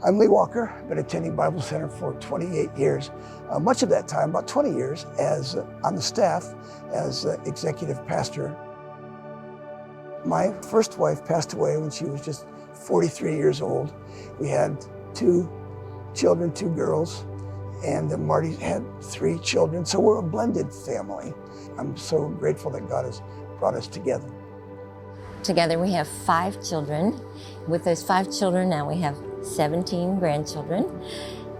I'm Lee Walker. I've been attending Bible Center for 28 years. Much of that time, about 20 years, as on the staff as executive pastor. My first wife passed away when she was just 43 years old. We had 2 children, 2 girls, and Marty had 3 children, so we're a blended family. I'm so grateful that God has brought us together. Together we have 5 children. With those 5 children now we have 17 grandchildren,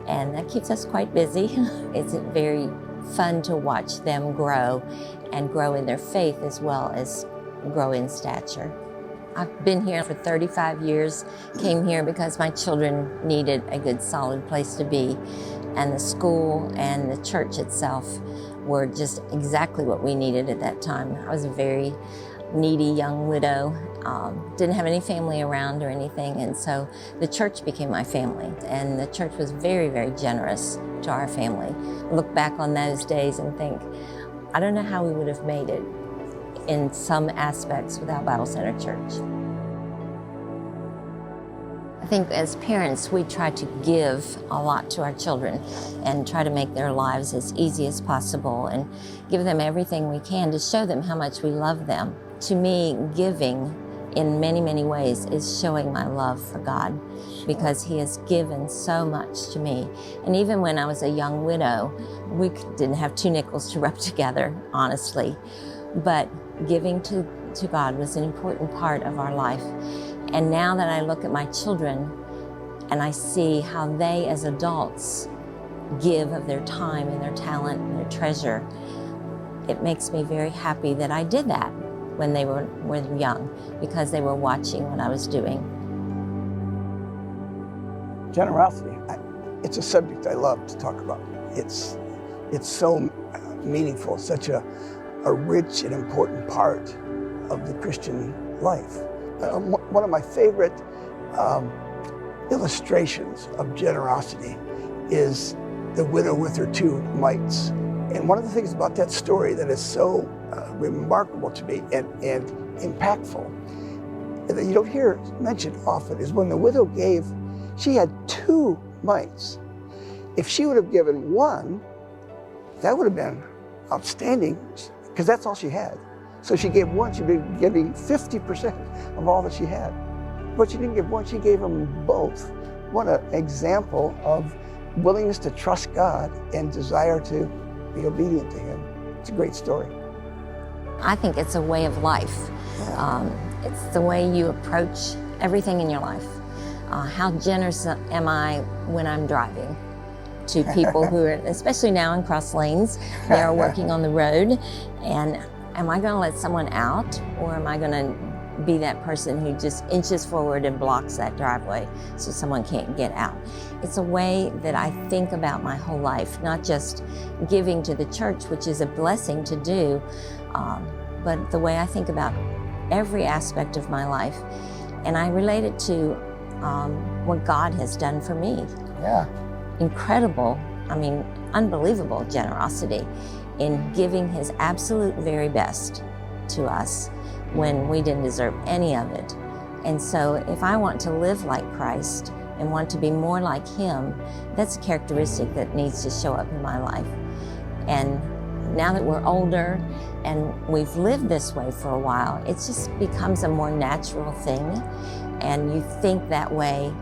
and that keeps us quite busy. It's very fun to watch them grow and grow in their faith as well as grow in stature. I've been here for 35 years, came here because my children needed a good solid place to be, and the school and the church itself were just exactly what we needed at that time. I was a very needy young widow, didn't have any family around or anything, and so the church became my family, and the church was very, very generous to our family. Look back on those days and think, I don't know how we would have made it in some aspects without Bible Center Church. I think as parents, we try to give a lot to our children and try to make their lives as easy as possible and give them everything we can to show them how much we love them. To me, giving in many, many ways is showing my love for God, because He has given so much to me. And even when I was a young widow, we didn't have 2 nickels to rub together, honestly. But giving to God was an important part of our life. And now that I look at my children and I see how they as adults give of their time and their talent and their treasure, it makes me very happy that I did that when they were young, because they were watching what I was doing. Generosity, it's a subject I love to talk about. It's so meaningful, such a rich and important part of the Christian life. One of my favorite illustrations of generosity is the widow with her 2 mites. And one of the things about that story that is so remarkable to me and impactful, and that you don't hear mentioned often, is when the widow gave, she had 2 mites. If she would have given 1, that would have been outstanding, because that's all she had. So she gave 1, she'd be giving 50% of all that she had. But she didn't give 1, she gave them both. What an example of willingness to trust God and desire to be obedient to Him. It's a great story. I think it's a way of life. It's the way you approach everything in your life. How generous am I when I'm driving to people who are, especially now in cross lanes, they are working on the road, and am I going to let someone out, or am I going to be that person who just inches forward and blocks that driveway so someone can't get out? It's a way that I think about my whole life, not just giving to the church, which is a blessing to do, but the way I think about every aspect of my life. And I relate it to what God has done for me. Yeah. Incredible, unbelievable generosity in giving His absolute very best to us when we didn't deserve any of it. And so if I want to live like Christ and want to be more like Him, that's a characteristic that needs to show up in my life. And now that we're older and we've lived this way for a while, it just becomes a more natural thing, and you think that way.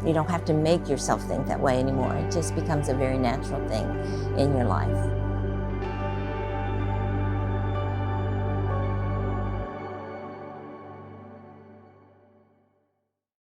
You don't have to make yourself think that way anymore. It just becomes a very natural thing in your life.